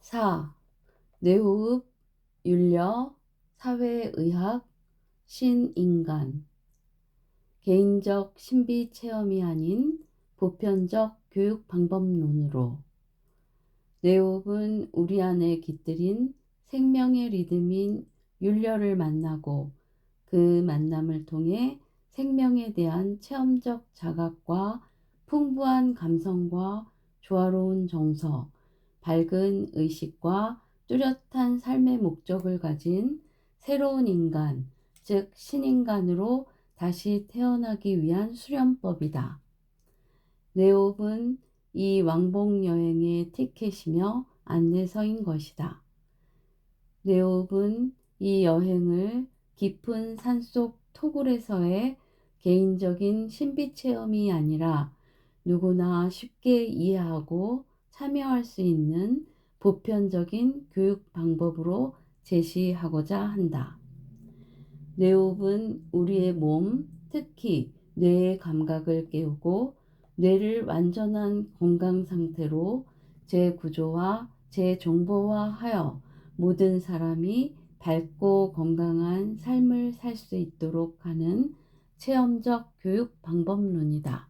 4. 뇌호흡, 윤려, 사회의학, 신인간. 개인적 신비 체험이 아닌 보편적 교육 방법론으로. 뇌호흡은 우리 안에 깃들인 생명의 리듬인 윤려를 만나고 그 만남을 통해 생명에 대한 체험적 자각과 풍부한 감성과 조화로운 정서, 밝은 의식과 뚜렷한 삶의 목적을 가진 새로운 인간, 즉 신인간으로 다시 태어나기 위한 수련법이다. 뇌호흡은 이 왕복 여행의 티켓이며 안내서인 것이다. 뇌호흡은 이 여행을 깊은 산속 토굴에서의 개인적인 신비 체험이 아니라 누구나 쉽게 이해하고 참여할 수 있는 보편적인 교육 방법으로 제시하고자 한다. 뇌호흡은 우리의 몸, 특히 뇌의 감각을 깨우고 뇌를 완전한 건강 상태로 재구조와 재정보화하여 모든 사람이 밝고 건강한 삶을 살 수 있도록 하는 체험적 교육 방법론이다.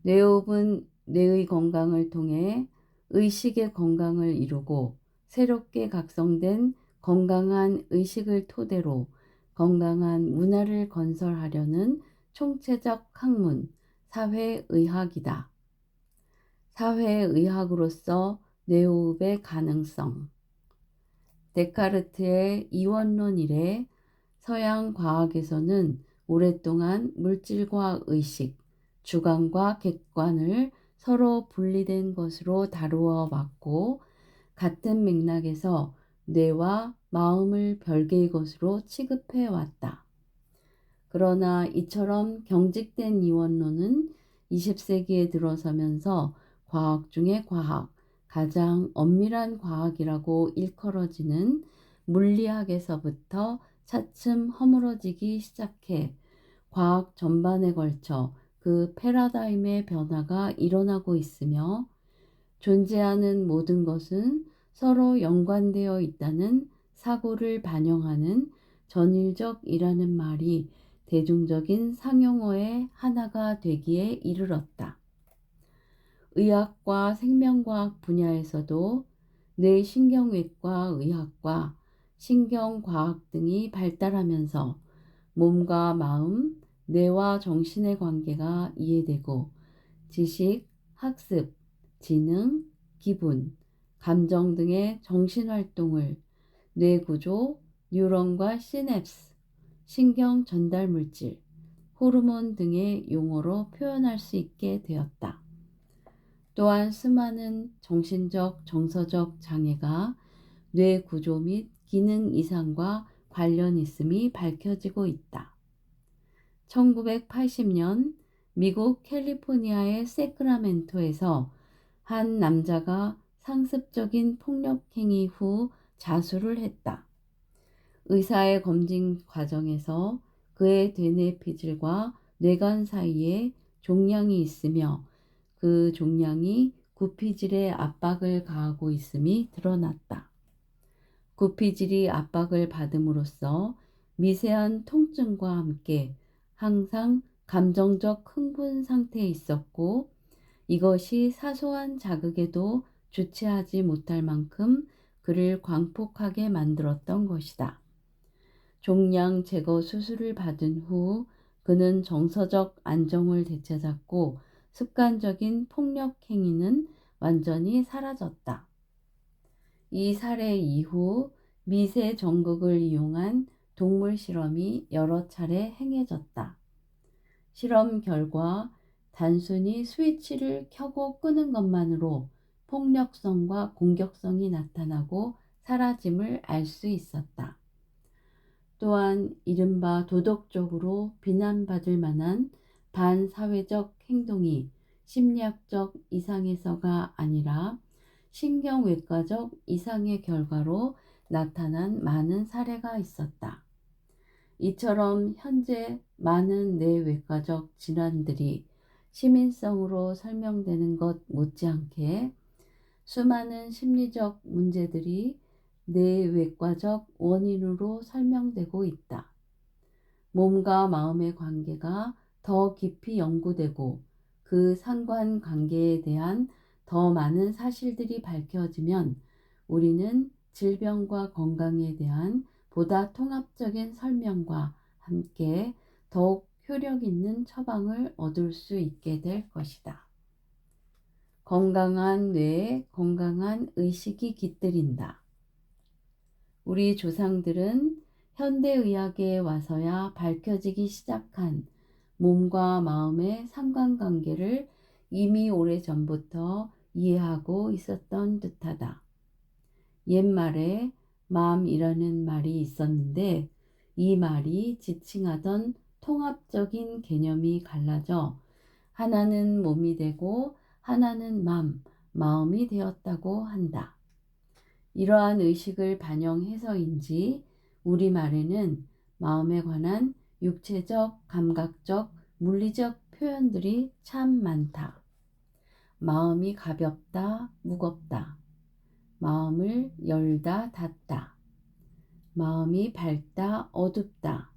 뇌호흡은 뇌의 건강을 통해 의식의 건강을 이루고 새롭게 각성된 건강한 의식을 토대로 건강한 문화를 건설하려는 총체적 학문, 사회의학이다. 사회의학으로서 뇌호흡의 가능성. 데카르트의 이원론 이래 서양 과학에서는 오랫동안 물질과 의식, 주관과 객관을 서로 분리된 것으로 다루어 왔고 같은 맥락에서 뇌와 마음을 별개의 것으로 취급해 왔다. 그러나 이처럼 경직된 이원론은 20세기에 들어서면서 과학 중의 과학, 가장 엄밀한 과학이라고 일컬어지는 물리학에서부터 차츰 허물어지기 시작해 과학 전반에 걸쳐 그 패러다임의 변화가 일어나고 있으며 존재하는 모든 것은 서로 연관되어 있다는 사고를 반영하는 전일적이라는 말이 대중적인 상용어의 하나가 되기에 이르렀다. 의학과 생명과학 분야에서도 뇌신경외과 의학과 신경과학 등이 발달하면서 몸과 마음, 뇌와 정신의 관계가 이해되고 지식, 학습, 지능, 기분, 감정 등의 정신활동을 뇌구조, 뉴런과 시냅스, 신경 전달물질, 호르몬 등의 용어로 표현할 수 있게 되었다. 또한 수많은 정신적, 정서적 장애가 뇌 구조 및 기능 이상과 관련 있음이 밝혀지고 있다. 1980년 미국 캘리포니아의 세크라멘토에서 한 남자가 상습적인 폭력 행위 후 자수를 했다. 의사의 검진 과정에서 그의 대뇌피질과 뇌관 사이에 종양이 있으며 그 종양이 구피질에 압박을 가하고 있음이 드러났다. 구피질이 압박을 받음으로써 미세한 통증과 함께 항상 감정적 흥분 상태에 있었고 이것이 사소한 자극에도 주체하지 못할 만큼 그를 광폭하게 만들었던 것이다. 종양 제거 수술을 받은 후 그는 정서적 안정을 되찾았고 습관적인 폭력 행위는 완전히 사라졌다. 이 사례 이후 미세 전극을 이용한 동물 실험이 여러 차례 행해졌다. 실험 결과 단순히 스위치를 켜고 끄는 것만으로 폭력성과 공격성이 나타나고 사라짐을 알 수 있었다. 또한 이른바 도덕적으로 비난받을 만한 반사회적 행동이 심리학적 이상에서가 아니라 신경외과적 이상의 결과로 나타난 많은 사례가 있었다. 이처럼 현재 많은 뇌외과적 질환들이 시민성으로 설명되는 것 못지않게 수많은 심리적 문제들이 뇌외과적 원인으로 설명되고 있다. 몸과 마음의 관계가 더 깊이 연구되고 그 상관관계에 대한 더 많은 사실들이 밝혀지면 우리는 질병과 건강에 대한 보다 통합적인 설명과 함께 더욱 효력 있는 처방을 얻을 수 있게 될 것이다. 건강한 뇌에 건강한 의식이 깃들인다. 우리 조상들은 현대의학에 와서야 밝혀지기 시작한 몸과 마음의 상관관계를 이미 오래전부터 이해하고 있었던 듯하다. 옛말에 마음이라는 말이 있었는데 이 말이 지칭하던 통합적인 개념이 갈라져 하나는 몸이 되고 하나는 마음이 되었다고 한다. 이러한 의식을 반영해서인지 우리말에는 마음에 관한 육체적, 감각적, 물리적 표현들이 참 많다. 마음이 가볍다, 무겁다. 마음을 열다, 닫다. 마음이 밝다, 어둡다.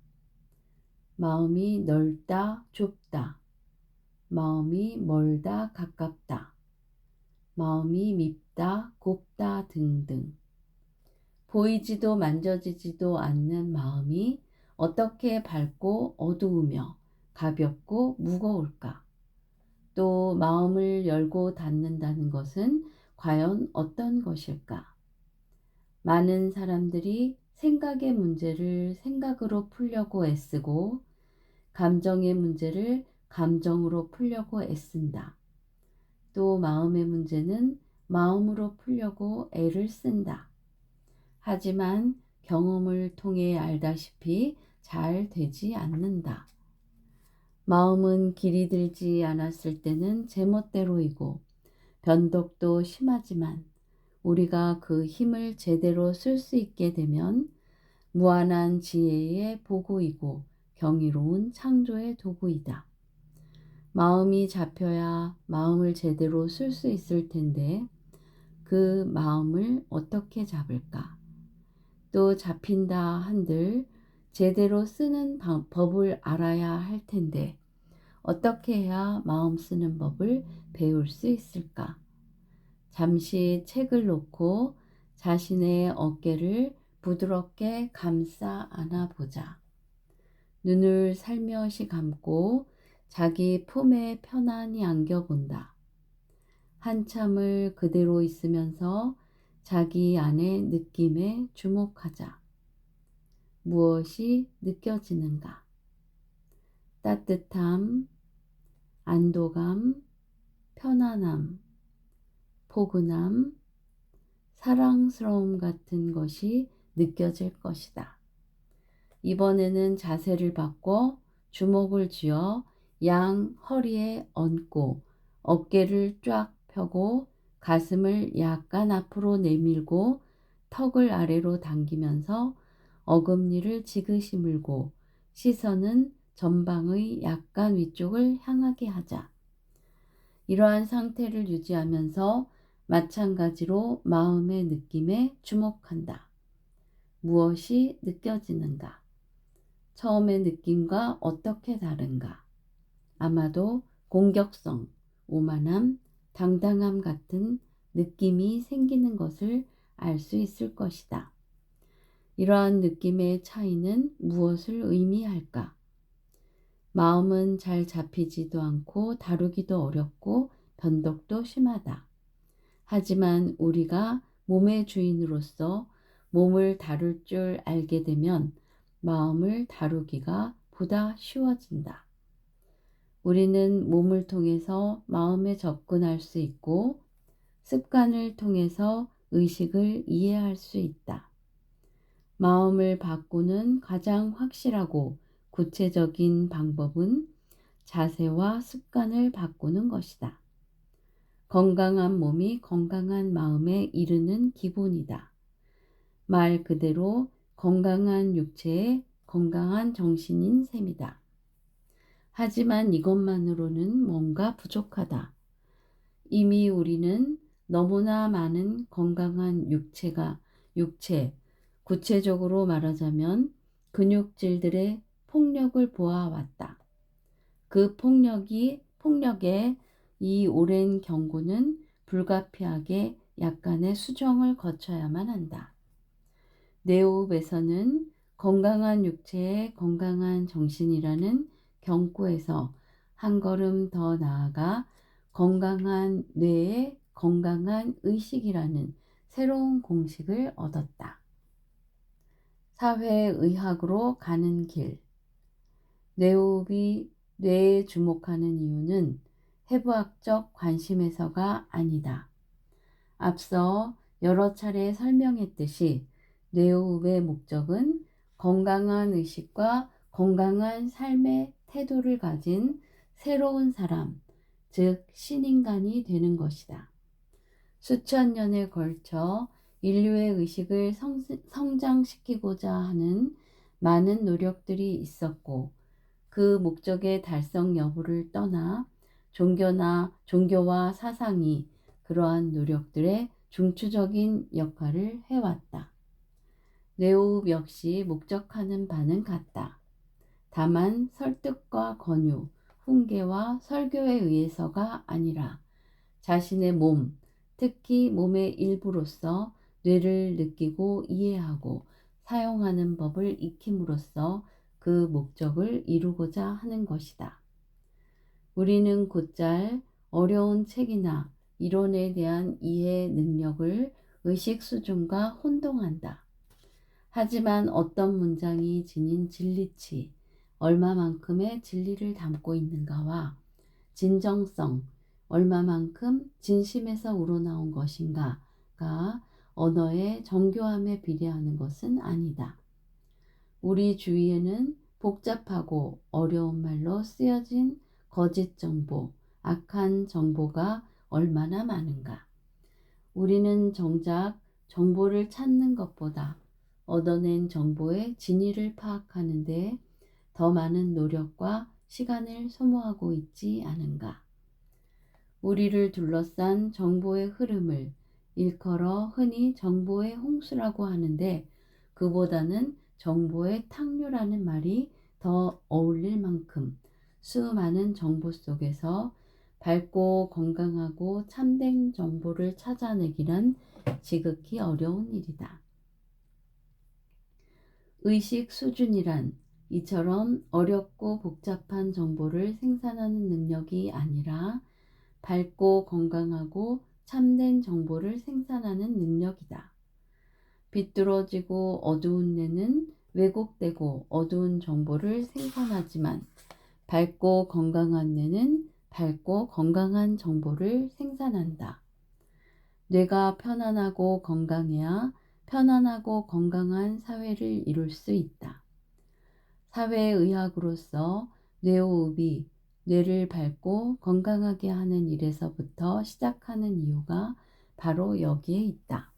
마음이 넓다, 좁다. 마음이 멀다, 가깝다. 마음이 밉다, 곱다 등등. 보이지도 만져지지도 않는 마음이 어떻게 밝고 어두우며 가볍고 무거울까? 또 마음을 열고 닫는다는 것은 과연 어떤 것일까? 많은 사람들이 생각의 문제를 생각으로 풀려고 애쓰고 감정의 문제를 감정으로 풀려고 애쓴다. 또 마음의 문제는 마음으로 풀려고 애를 쓴다. 하지만 경험을 통해 알다시피 잘 되지 않는다. 마음은 길이 들지 않았을 때는 제멋대로이고 변덕도 심하지만 우리가 그 힘을 제대로 쓸 수 있게 되면 무한한 지혜의 보고이고 경이로운 창조의 도구이다. 마음이 잡혀야 마음을 제대로 쓸 수 있을 텐데 그 마음을 어떻게 잡을까? 또 잡힌다 한들 제대로 쓰는 법을 알아야 할 텐데 어떻게 해야 마음 쓰는 법을 배울 수 있을까? 잠시 책을 놓고 자신의 어깨를 부드럽게 감싸 안아보자. 눈을 살며시 감고 자기 품에 편안히 안겨본다. 한참을 그대로 있으면서 자기 안의 느낌에 주목하자. 무엇이 느껴지는가? 따뜻함, 안도감, 편안함, 포근함, 사랑스러움 같은 것이 느껴질 것이다. 이번에는 자세를 바꿔 주먹을 쥐어 양 허리에 얹고 어깨를 쫙 펴고 가슴을 약간 앞으로 내밀고 턱을 아래로 당기면서 어금니를 지그시 물고 시선은 전방의 약간 위쪽을 향하게 하자. 이러한 상태를 유지하면서 마찬가지로 마음의 느낌에 주목한다. 무엇이 느껴지는가? 처음의 느낌과 어떻게 다른가? 아마도 공격성, 오만함, 당당함 같은 느낌이 생기는 것을 알 수 있을 것이다. 이러한 느낌의 차이는 무엇을 의미할까? 마음은 잘 잡히지도 않고 다루기도 어렵고 변덕도 심하다. 하지만 우리가 몸의 주인으로서 몸을 다룰 줄 알게 되면 마음을 다루기가 보다 쉬워진다. 우리는 몸을 통해서 마음에 접근할 수 있고 습관을 통해서 의식을 이해할 수 있다. 마음을 바꾸는 가장 확실하고 구체적인 방법은 자세와 습관을 바꾸는 것이다. 건강한 몸이 건강한 마음에 이르는 기본이다. 말 그대로 건강한 육체에 건강한 정신인 셈이다. 하지만 이것만으로는 뭔가 부족하다. 이미 우리는 너무나 많은 건강한 육체, 구체적으로 말하자면 근육질들의 폭력을 보아왔다. 그 폭력의 이 오랜 경고는 불가피하게 약간의 수정을 거쳐야만 한다. 네오흡에서는 건강한 육체에 건강한 정신이라는 경구에서 한 걸음 더 나아가 건강한 뇌에 건강한 의식이라는 새로운 공식을 얻었다. 사회의학으로 가는 길. 뇌호흡이 뇌에 주목하는 이유는 해부학적 관심에서가 아니다. 앞서 여러 차례 설명했듯이 뇌호흡의 목적은 건강한 의식과 건강한 삶의 태도를 가진 새로운 사람, 즉 신인간이 되는 것이다. 수천 년에 걸쳐 인류의 의식을 성장시키고자 하는 많은 노력들이 있었고 그 목적의 달성 여부를 떠나 종교와 사상이 그러한 노력들의 중추적인 역할을 해왔다. 뇌호흡 역시 목적하는 바는 같다. 다만 설득과 권유, 훈계와 설교에 의해서가 아니라 자신의 몸, 특히 몸의 일부로서 뇌를 느끼고 이해하고 사용하는 법을 익힘으로써 그 목적을 이루고자 하는 것이다. 우리는 곧잘 어려운 책이나 이론에 대한 이해 능력을 의식 수준과 혼동한다. 하지만 어떤 문장이 지닌 진리치, 얼마만큼의 진리를 담고 있는가와 진정성, 얼마만큼 진심에서 우러나온 것인가가 언어의 정교함에 비례하는 것은 아니다. 우리 주위에는 복잡하고 어려운 말로 쓰여진 거짓 정보, 악한 정보가 얼마나 많은가. 우리는 정작 정보를 찾는 것보다 얻어낸 정보의 진위를 파악하는 데 더 많은 노력과 시간을 소모하고 있지 않은가. 우리를 둘러싼 정보의 흐름을 일컬어 흔히 정보의 홍수라고 하는데 그보다는 정보의 탕류라는 말이 더 어울릴 만큼 수많은 정보 속에서 밝고 건강하고 참된 정보를 찾아내기란 지극히 어려운 일이다. 의식 수준이란 이처럼 어렵고 복잡한 정보를 생산하는 능력이 아니라 밝고 건강하고 참된 정보를 생산하는 능력이다. 비뚤어지고 어두운 뇌는 왜곡되고 어두운 정보를 생산하지만 밝고 건강한 뇌는 밝고 건강한 정보를 생산한다. 뇌가 편안하고 건강해야 편안하고 건강한 사회를 이룰 수 있다. 사회의학으로서 뇌호흡이 뇌를 밝고 건강하게 하는 일에서부터 시작하는 이유가 바로 여기에 있다.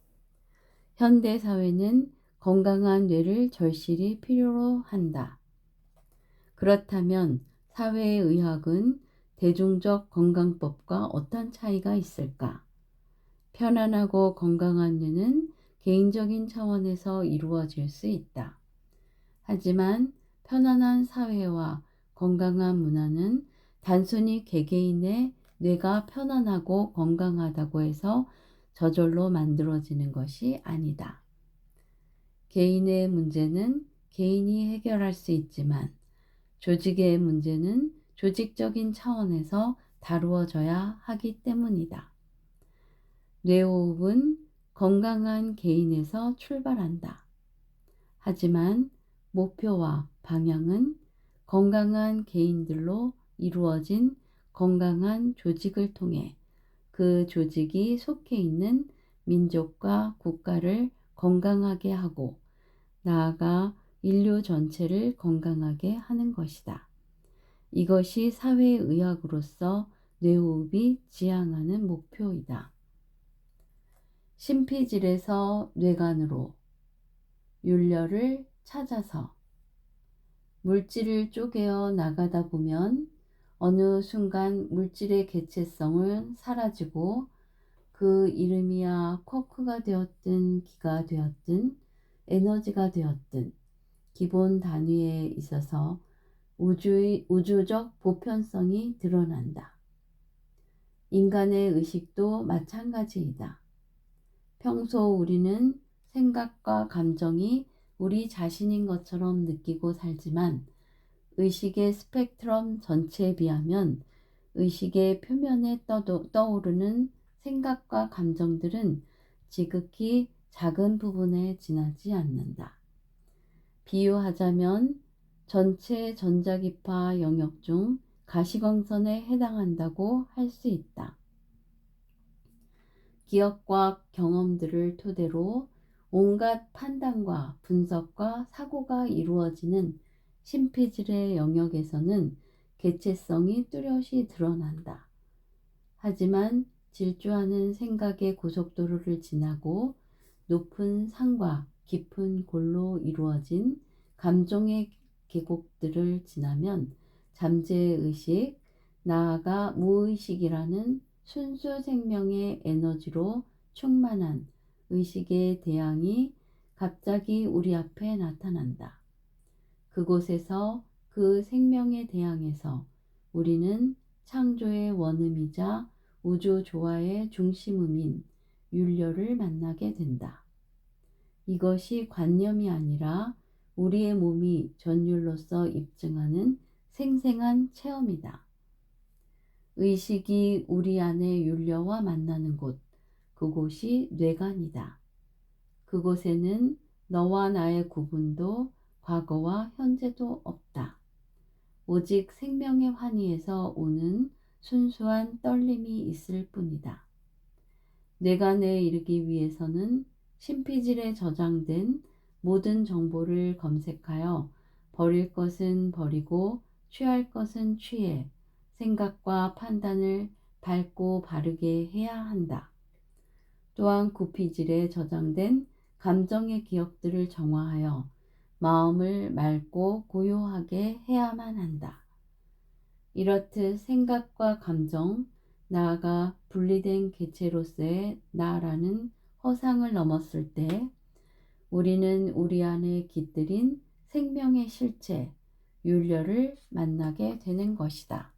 현대 사회는 건강한 뇌를 절실히 필요로 한다. 그렇다면 사회의학은 대중적 건강법과 어떤 차이가 있을까? 편안하고 건강한 뇌는 개인적인 차원에서 이루어질 수 있다. 하지만 편안한 사회와 건강한 문화는 단순히 개개인의 뇌가 편안하고 건강하다고 해서 저절로 만들어지는 것이 아니다. 개인의 문제는 개인이 해결할 수 있지만 조직의 문제는 조직적인 차원에서 다루어져야 하기 때문이다. 뇌호흡은 건강한 개인에서 출발한다. 하지만 목표와 방향은 건강한 개인들로 이루어진 건강한 조직을 통해 그 조직이 속해 있는 민족과 국가를 건강하게 하고 나아가 인류 전체를 건강하게 하는 것이다. 이것이 사회의학으로서 뇌호흡이 지향하는 목표이다. 심피질에서 뇌간으로 율려를 찾아서 물질을 쪼개어 나가다 보면 어느 순간 물질의 개체성은 사라지고 그 이름이야 쿼크가 되었든 기가 되었든 에너지가 되었든 기본 단위에 있어서 우주적 보편성이 드러난다. 인간의 의식도 마찬가지이다. 평소 우리는 생각과 감정이 우리 자신인 것처럼 느끼고 살지만 의식의 스펙트럼 전체에 비하면 의식의 표면에 떠오르는 생각과 감정들은 지극히 작은 부분에 지나지 않는다. 비유하자면 전체 전자기파 영역 중 가시광선에 해당한다고 할 수 있다. 기억과 경험들을 토대로 온갖 판단과 분석과 사고가 이루어지는 신피질의 영역에서는 개체성이 뚜렷이 드러난다. 하지만 질주하는 생각의 고속도로를 지나고 높은 산과 깊은 골로 이루어진 감정의 계곡들을 지나면 잠재의식, 나아가 무의식이라는 순수 생명의 에너지로 충만한 의식의 대양이 갑자기 우리 앞에 나타난다. 그곳에서 그 생명의 대양에서 우리는 창조의 원음이자 우주 조화의 중심음인 율려를 만나게 된다. 이것이 관념이 아니라 우리의 몸이 전율로서 입증하는 생생한 체험이다. 의식이 우리 안의 율려와 만나는 곳, 그곳이 뇌관이다. 그곳에는 너와 나의 구분도 과거와 현재도 없다. 오직 생명의 환희에서 오는 순수한 떨림이 있을 뿐이다. 뇌관에 이르기 위해서는 신피질에 저장된 모든 정보를 검색하여 버릴 것은 버리고 취할 것은 취해 생각과 판단을 밝고 바르게 해야 한다. 또한 구피질에 저장된 감정의 기억들을 정화하여 마음을 맑고 고요하게 해야만 한다. 이렇듯 생각과 감정, 나아가 분리된 개체로서의 나라는 허상을 넘었을 때 우리는 우리 안에 깃들인 생명의 실체, 율려를 만나게 되는 것이다.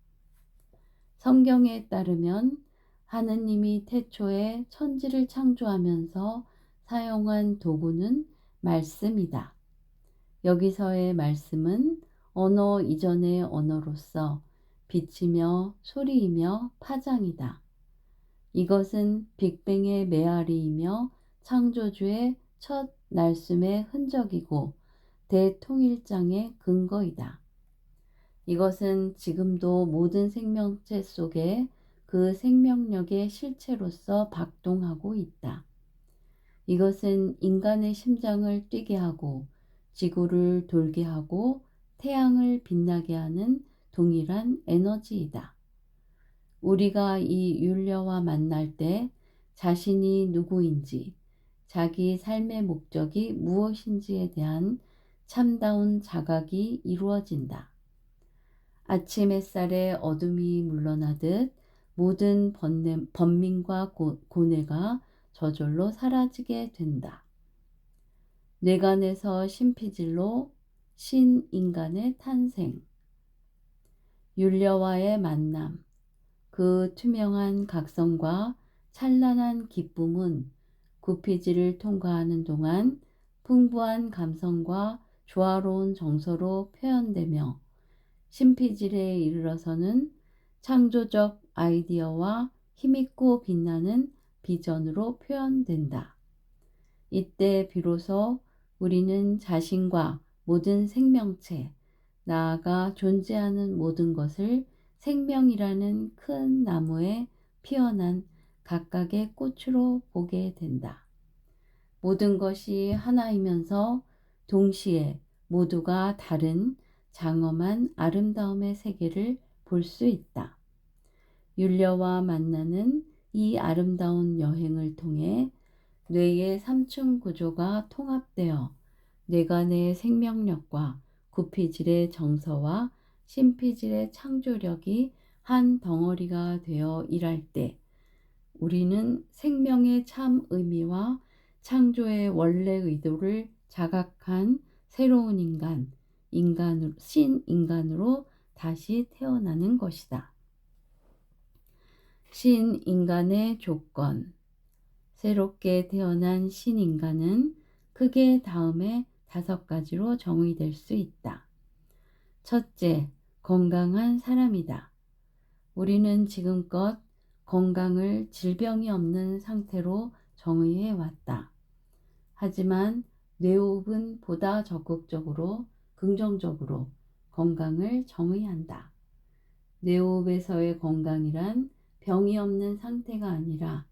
성경에 따르면 하느님이 태초에 천지를 창조하면서 사용한 도구는 말씀이다. 여기서의 말씀은 언어 이전의 언어로서 빛이며 소리이며 파장이다. 이것은 빅뱅의 메아리이며 창조주의 첫 날숨의 흔적이고 대통일장의 근거이다. 이것은 지금도 모든 생명체 속에 그 생명력의 실체로서 박동하고 있다. 이것은 인간의 심장을 뛰게 하고 지구를 돌게 하고 태양을 빛나게 하는 동일한 에너지이다. 우리가 이 율려와 만날 때 자신이 누구인지, 자기 삶의 목적이 무엇인지에 대한 참다운 자각이 이루어진다. 아침 햇살에 어둠이 물러나듯 모든 번민과 고뇌가 저절로 사라지게 된다. 뇌관에서 신피질로 신인간의 탄생, 율려와의 만남, 그 투명한 각성과 찬란한 기쁨은 구피질을 통과하는 동안 풍부한 감성과 조화로운 정서로 표현되며 신피질에 이르러서는 창조적 아이디어와 힘있고 빛나는 비전으로 표현된다. 이때 비로소 우리는 자신과 모든 생명체, 나아가 존재하는 모든 것을 생명이라는 큰 나무에 피어난 각각의 꽃으로 보게 된다. 모든 것이 하나이면서 동시에 모두가 다른 장엄한 아름다움의 세계를 볼 수 있다. 율려와 만나는 이 아름다운 여행을 통해 뇌의 3층 구조가 통합되어 뇌관의 생명력과 구피질의 정서와 신피질의 창조력이 한 덩어리가 되어 일할 때 우리는 생명의 참 의미와 창조의 원래 의도를 자각한 새로운 신인간으로 다시 태어나는 것이다. 신인간의 조건. 새롭게 태어난 신인간은 크게 다음에 5가지로 정의될 수 있다. 첫째, 건강한 사람이다. 우리는 지금껏 건강을 질병이 없는 상태로 정의해 왔다. 하지만 뇌호흡은 보다 적극적으로, 긍정적으로 건강을 정의한다. 뇌호흡에서의 건강이란 병이 없는 상태가 아니라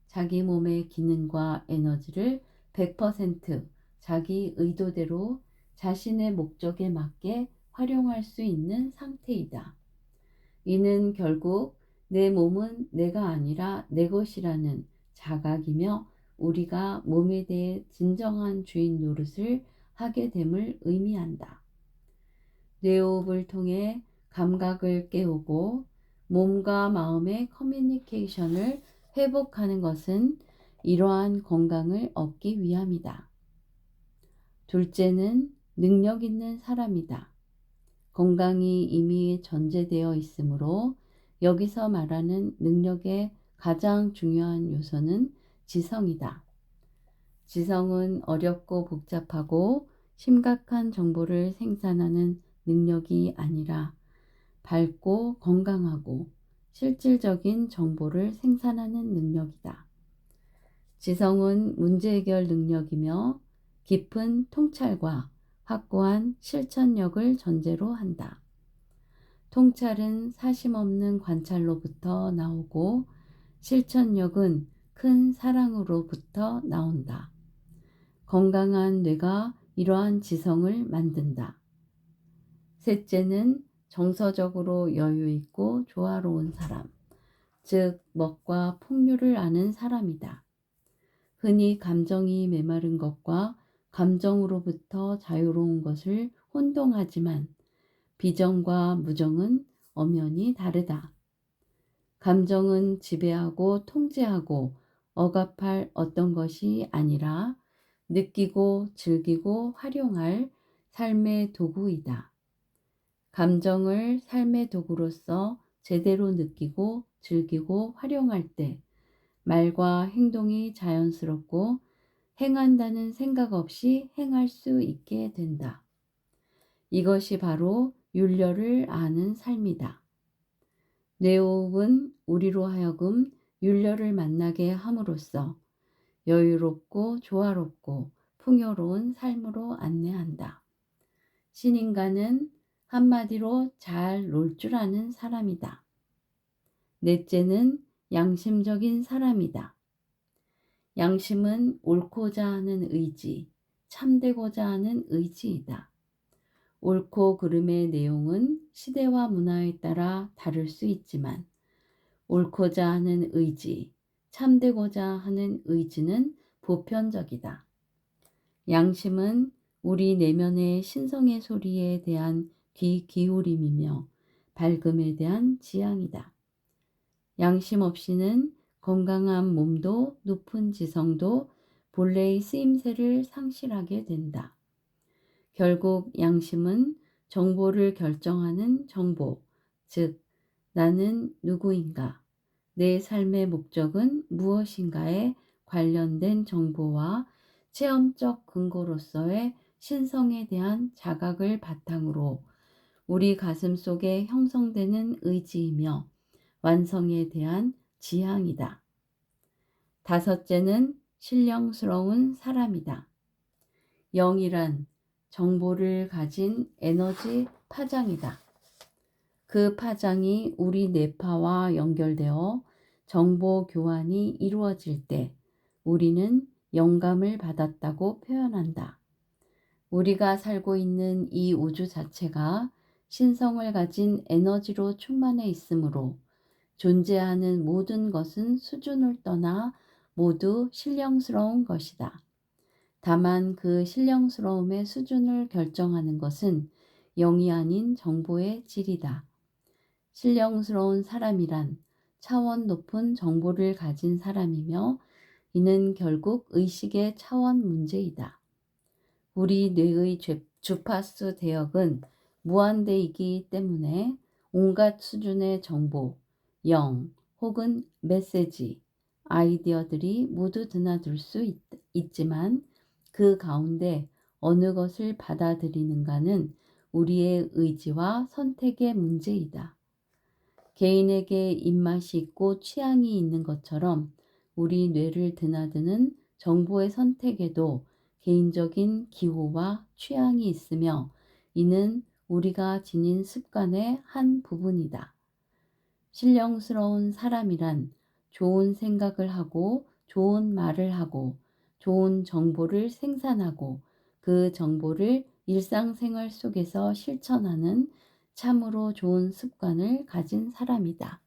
자기 몸의 기능과 에너지를 100% 자기 의도대로 자신의 목적에 맞게 활용할 수 있는 상태이다. 이는 결국 내 몸은 내가 아니라 내 것이라는 자각이며 우리가 몸에 대해 진정한 주인 노릇을 하게 됨을 의미한다. 뇌호흡을 통해 감각을 깨우고 몸과 마음의 커뮤니케이션을 회복하는 것은 이러한 건강을 얻기 위함이다. 둘째는 능력 있는 사람이다. 건강이 이미 전제되어 있으므로 여기서 말하는 능력의 가장 중요한 요소는 지성이다. 지성은 어렵고 복잡하고 심각한 정보를 생산하는 능력이 아니라 밝고 건강하고 실질적인 정보를 생산하는 능력이다. 지성은 문제 해결 능력이며 깊은 통찰과 확고한 실천력을 전제로 한다. 통찰은 사심 없는 관찰로부터 나오고 실천력은 큰 사랑으로부터 나온다. 건강한 뇌가 이러한 지성을 만든다. 셋째는 정서적으로 여유 있고 조화로운 사람, 즉 먹과 풍류를 아는 사람이다. 흔히 감정이 메마른 것과 감정으로부터 자유로운 것을 혼동하지만 비정과 무정은 엄연히 다르다. 감정은 지배하고 통제하고 억압할 어떤 것이 아니라 느끼고 즐기고 활용할 삶의 도구이다. 감정을 삶의 도구로서 제대로 느끼고 즐기고 활용할 때 말과 행동이 자연스럽고 행한다는 생각 없이 행할 수 있게 된다. 이것이 바로 율려를 아는 삶이다. 뇌호흡은 우리로 하여금 율려를 만나게 함으로써 여유롭고 조화롭고 풍요로운 삶으로 안내한다. 신인간은 한마디로 잘 놀 줄 아는 사람이다. 넷째는 양심적인 사람이다. 양심은 옳고자 하는 의지, 참되고자 하는 의지이다. 옳고 그름의 내용은 시대와 문화에 따라 다를 수 있지만 옳고자 하는 의지, 참되고자 하는 의지는 보편적이다. 양심은 우리 내면의 신성의 소리에 대한 귀 기울임이며 밝음에 대한 지향이다. 양심 없이는 건강한 몸도 높은 지성도 본래의 쓰임새를 상실하게 된다. 결국 양심은 정보를 결정하는 정보, 즉 나는 누구인가, 내 삶의 목적은 무엇인가에 관련된 정보와 체험적 근거로서의 신성에 대한 자각을 바탕으로 우리 가슴 속에 형성되는 의지이며 완성에 대한 지향이다. 다섯째는 신령스러운 사람이다. 영이란 정보를 가진 에너지 파장이다. 그 파장이 우리 뇌파와 연결되어 정보 교환이 이루어질 때 우리는 영감을 받았다고 표현한다. 우리가 살고 있는 이 우주 자체가 신성을 가진 에너지로 충만해 있으므로 존재하는 모든 것은 수준을 떠나 모두 신령스러운 것이다. 다만 그 신령스러움의 수준을 결정하는 것은 영이 아닌 정보의 질이다. 신령스러운 사람이란 차원 높은 정보를 가진 사람이며 이는 결국 의식의 차원 문제이다. 우리 뇌의 주파수 대역은 무한대이기 때문에 온갖 수준의 정보, 영 혹은 메시지, 아이디어들이 모두 드나들 수 있지만 그 가운데 어느 것을 받아들이는가는 우리의 의지와 선택의 문제이다. 개인에게 입맛이 있고 취향이 있는 것처럼 우리 뇌를 드나드는 정보의 선택에도 개인적인 기호와 취향이 있으며 이는 우리가 지닌 습관의 한 부분이다. 신령스러운 사람이란 좋은 생각을 하고 좋은 말을 하고 좋은 정보를 생산하고 그 정보를 일상생활 속에서 실천하는 참으로 좋은 습관을 가진 사람이다.